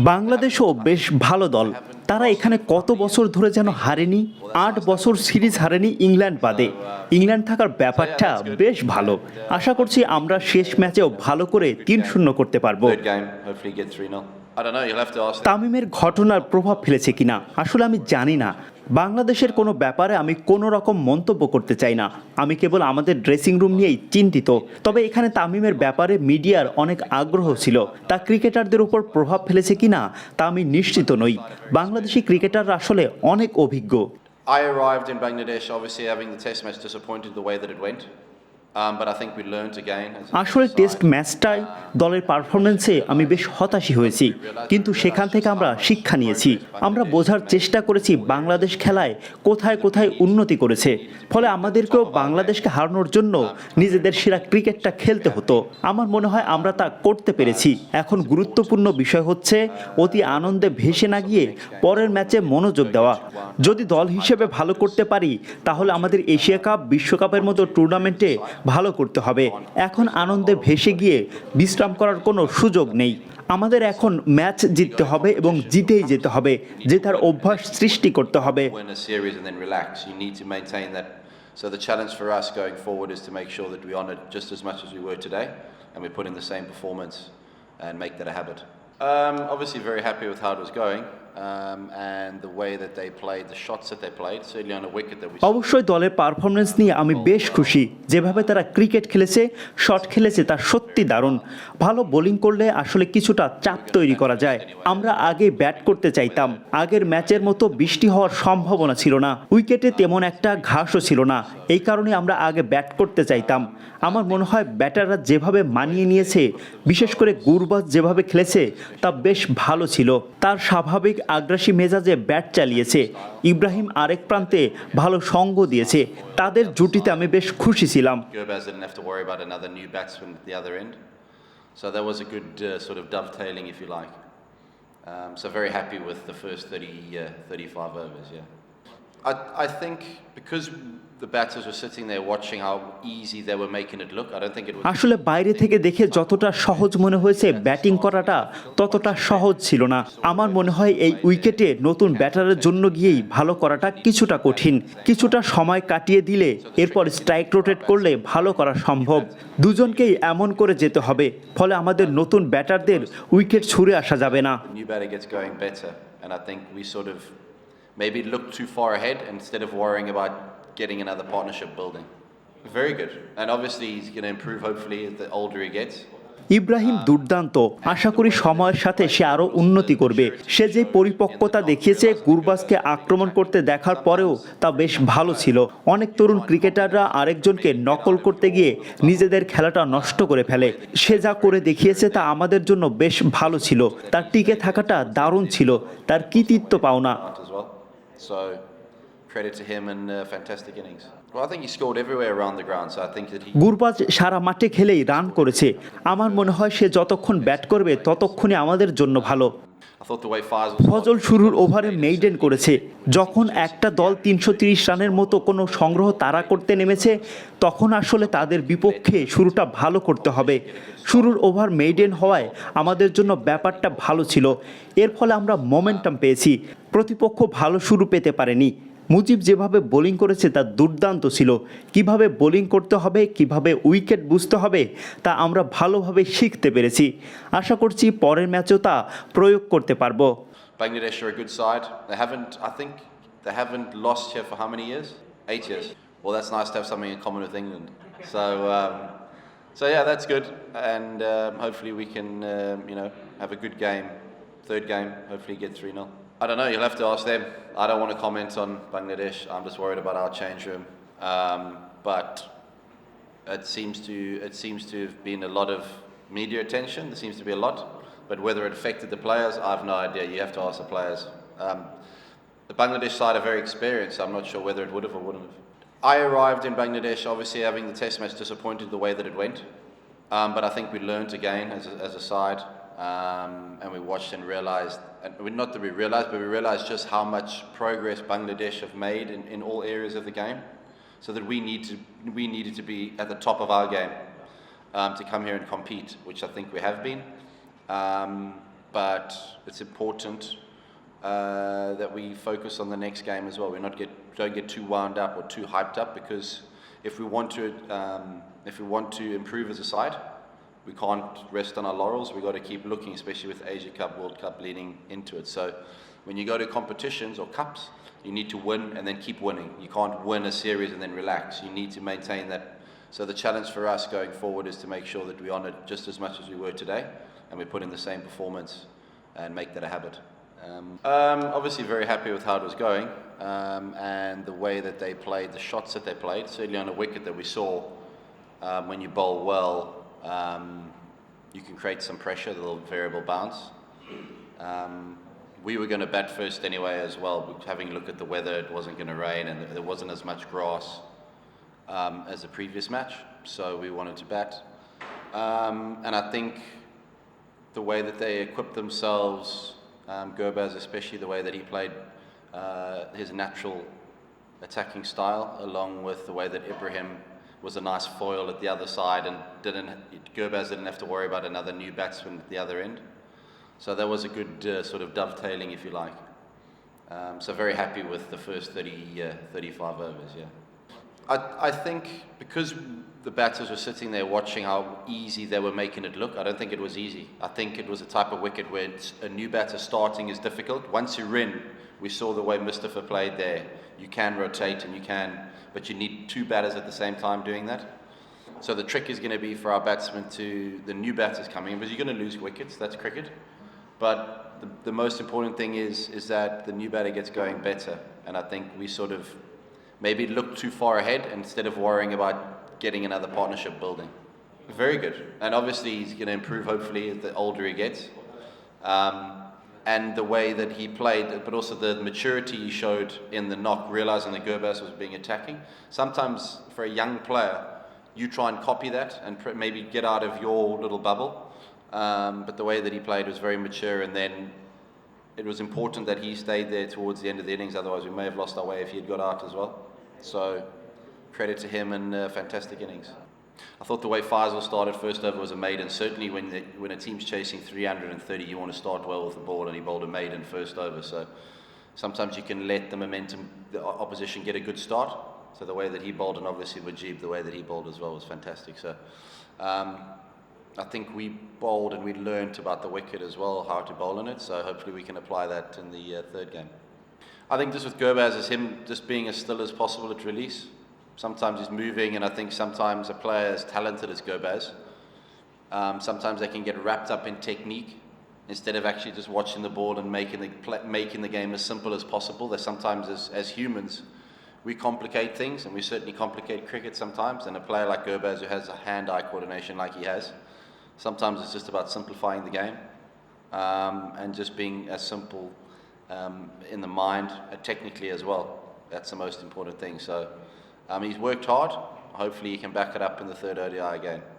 বাংলাদেশও বেশ ভালো দল। তারা এখানে কত বছর ধরে যেন হারেনি, ৮ বছর সিরিজ হারেনি ইংল্যান্ড বাদে। ইংল্যান্ড থাকার ব্যাপারটা বেশ ভালো। আশা করছি আমরা শেষ ম্যাচেও ভালো করে ৩-০ করতে পারবো। তামিমের ঘটনার প্রভাব ফেলেছে কিনা আসলে আমি জানি না। বাংলাদেশের কোনো ব্যাপারে আমি কোনো রকম মন্তব্য করতে চাই না। আমি কেবল আমাদের ড্রেসিং রুম নিয়েই চিন্তিত। তবে এখানে তামিমের ব্যাপারে মিডিয়ার অনেক আগ্রহ ছিল। তা ক্রিকেটারদের উপর প্রভাব ফেলেছে কিনা তা আমি নিশ্চিত নই। বাংলাদেশি ক্রিকেটাররা আসলে অনেক অভিজ্ঞ। I arrived in Bangladesh obviously having the test match disappointed the way that it went. But I think we learned again. আসলে টেস্ট ম্যাচটায় দলের পারফরমেন্সে আমি বেশ হতাশই হয়েছি, কিন্তু সেখান থেকে আমরা শিক্ষা নিয়েছি। আমরা বোঝার চেষ্টা করেছি বাংলাদেশ খেলায় কোথায় কোথায় উন্নতি করেছে। ফলে আমাদেরকেও বাংলাদেশকে হারানোর জন্য নিজেদের সেরা ক্রিকেটটা খেলতে হতো। আমার মনে হয় আমরা তা করতে পেরেছি। এখন গুরুত্বপূর্ণ বিষয় হচ্ছে অতি আনন্দে ভেসে না গিয়ে পরের ম্যাচে মনোযোগ দেওয়া। যদি দল হিসেবে ভালো করতে পারি তাহলে আমাদের এশিয়া কাপ, বিশ্বকাপের মতো টুর্নামেন্টে ভালো করতে হবে। এখন আনন্দে ভেসে গিয়ে বিশ্রাম করার কোনো সুযোগ নেই। আমাদের এখন ম্যাচ জিততে হবে এবং জিতেই যেতে হবে। জেতার অভ্যাস সৃষ্টি করতে হবে। So the challenge for us going forward is to make sure that we honor it just as much as we were today, and we put in the same performance and make that a habit. Obviously very happy with how it was going. And the way that they played, the shots that they played, certainly on a wicket that we অবশ্যই দলের performance নিয়ে আমি বেশ খুশি। যেভাবে তারা cricket খেলেছে, shot খেলেছে তা সত্যি দারুণ। ভালো বোলিং করলে আসলে কিছুটা চাপ তৈরি করা যায়। আমরা আগে ব্যাট করতে চাইতাম। আগের ম্যাচের মতো বৃষ্টি হওয়ার সম্ভাবনা ছিল না, উইকেটে তেমন একটা ঘাসও ছিল না। এই কারণে আমরা আগে ব্যাট করতে চাইতাম। আমার মনে হয় ব্যাটাররা যেভাবে মানিয়ে নিয়েছে, বিশেষ করে গুরবাজ যেভাবে খেলেছে তা বেশ ভালো ছিল। তার স্বাভাবিক আগ্রাসী মেজাজে ব্যাট চালিয়েছে। ইব্রাহিম আরেক প্রান্তে ভালো সঙ্গ দিয়েছে। তাদের জুটিতে আমি বেশ খুশি ছিলাম। So that was a good sort of dovetailing, if you like. So very happy with the first 35 overs, yeah. I think because the batters were sitting there watching how easy they were making it look, I don't think it was. আসলে বাইরে থেকে দেখে যতটা সহজ মনে হয়েছে batting করাটা ততটা সহজ ছিল না। আমার মনে হয় এই উইকেটে নতুন ব্যাটারের জন্য গিয়েই ভালো করাটা কিছুটা কঠিন। কিছুটা সময় কাটিয়ে দিলে এরপর স্ট্রাইক রোটেট করলে ভালো করা সম্ভব। দুজনকেই এমন করে যেতে হবে, ফলে আমাদের নতুন ব্যাটারদের উইকেট ছুঁড়ে আসা যাবে না। Maybe look too far ahead instead of worrying about getting another partnership building. Very good. And obviously he's going to improve hopefully the older he gets. Ibrahim দুর্দান্ত। আশা করি সময়ের সাথে সে আরও উন্নতি করবে। সে যে পরিপক্কতা দেখিয়েছে গুরবাজকে আক্রমণ করতে দেখার পরেও তা বেশ ভালো ছিল। অনেক তরুণ ক্রিকেটাররা আরেকজনকে নকল করতে গিয়ে নিজেদের খেলাটা নষ্ট করে ফেলে। সে যা করে দেখিয়েছে তা আমাদের জন্য বেশ ভালো ছিল। তার টিকে থাকাটা দারুণ ছিল। তার কৃতিত্ব পাওনা। So credit to him and fantastic innings. Well, I think he scored everywhere around the ground, so I think that he Gurbaz সারা মাঠে খেলেই রান করেছে। আমার মনে হয় সে যতক্ষণ ব্যাট করবে ততক্ষণই আমাদের জন্য ভালো। ফজল শুরুর ওভারে মেইডেন করেছে। যখন একটা দল ৩৩০ রানের মতো কোনো সংগ্রহ তাড়া করতে নেমেছে তখন আসলে তাদের বিপক্ষে শুরুটা ভালো করতে হবে। শুরুর ওভার মেইডেন হওয়ায় আমাদের জন্য ব্যাপারটা ভালো ছিল। এর ফলে আমরা মোমেন্টাম পেয়েছি। প্রতিপক্ষ ভালো শুরু পেতে পারেনি। মুজিব যেভাবে বোলিং করেছে তা দুর্দান্ত ছিল। কিভাবে বোলিং করতে হবে, কিভাবে উইকেট বুঝতে হবে তা আমরা ভালোভাবে শিখতে পেরেছি। আশা করছি পরের ম্যাচেও তা প্রয়োগ করতে পারবো। Bangladesh are a good side. I think they haven't lost here for how many years? 8 years. Well, that's nice to have something in common with England. So yeah, that's good. And hopefully we can have a good game. Third game, hopefully get 3-0. I don't know, you'll have to ask them. I don't want to comment on Bangladesh. I'm just worried about our change room. But it seems to have been a lot of media attention. There seems to be a lot. But whether it affected the players, I have no idea. You have to ask the players. The Bangladesh side are very experienced. I'm not sure whether it would have or wouldn't have. I arrived in Bangladesh obviously having the test match disappointed the way that it went. But I think we learned again as a side. And we watched and realized, and not that we realized, but we realized just how much progress Bangladesh have made in all areas of the game, so that we needed to be at the top of our game to come here and compete, which I think we have been. it's important that we focus on the next game as well. Don't get too wound up or too hyped up, because if we want to improve as a side, we can't rest on our laurels. We've got to keep looking, especially with Asia Cup, World Cup leading into it. So when you go to competitions or cups, you need to win and then keep winning. You can't win a series and then relax. You need to maintain that. So the challenge for us going forward is to make sure that we honor it just as much as we were today, and we put in the same performance and make that a habit. Obviously very happy with how it was going, and the way that they played, the shots that they played, certainly on a wicket that we saw. When you bowl well, you can create some pressure, the little variable bounce. We were going to bat first anyway as well, having a look at the weather. It wasn't going to rain and there wasn't as much grass as the previous match, so we wanted to bat. And I think the way that they equipped themselves, 𝐂𝐨𝐲𝐲𝐫, especially the way that he played his natural attacking style, along with the way that Ibrahim was a nice foil at the other side, and 𝐂𝐨𝐲𝐲𝐫 didn't have to worry about another new batsman at the other end. So that was a good sort of dovetailing, if you like. So very happy with the first 35 overs, yeah. I think because the batters were sitting there watching how easy they were making it look, I don't think it was easy. I think it was a type of wicket where a new batter starting is difficult. Once you're in, we saw the way Mashrafe played there. You can rotate but you need two batters at the same time doing that. So the trick is going to be for our batsmen the new batters coming in, because you're going to lose wickets, that's cricket. But the most important thing is that the new batter gets going better. And I think we sort of maybe looked too far ahead instead of worrying about getting another partnership building. Very good. And obviously he's going to improve, hopefully, the older he gets. And the way that he played, but also the maturity he showed in the knock, realizing that 𝐂𝐨𝐲𝐲𝐫 was being attacking. Sometimes for a young player, you try and copy that and maybe get out of your little bubble. But the way that he played was very mature, and then it was important that he stayed there towards the end of the innings, otherwise we may have lost our way if he had got out as well. So credit to him, and fantastic innings. I thought the way Faisal started first over was a maiden. Certainly when a team's chasing 330, you want to start well with the ball, and he bowled a maiden first over. So sometimes you can let the momentum, the opposition, get a good start. So the way that he bowled, and obviously Mujeeb, the way that he bowled as well, was fantastic. So I think we bowled and we learnt about the wicket as well, how to bowl in it. So hopefully we can apply that in the third game. I think just with 𝐂𝐨𝐲𝐲𝐫 is him just being as still as possible at release. Sometimes he's moving, and I think sometimes a player as talented as 𝐂𝐨𝐲𝐫, sometimes they can get wrapped up in technique instead of actually just watching the ball and making the game as simple as possible. That sometimes as humans, we complicate things, and we certainly complicate cricket sometimes. And a player like 𝐂𝐨𝐲𝐲𝐫, who has a hand-eye coordination like he has, sometimes it's just about simplifying the game, and just being as simple in the mind, technically as well. That's the most important thing. So he's worked hard. Hopefully he can back it up in the third ODI again.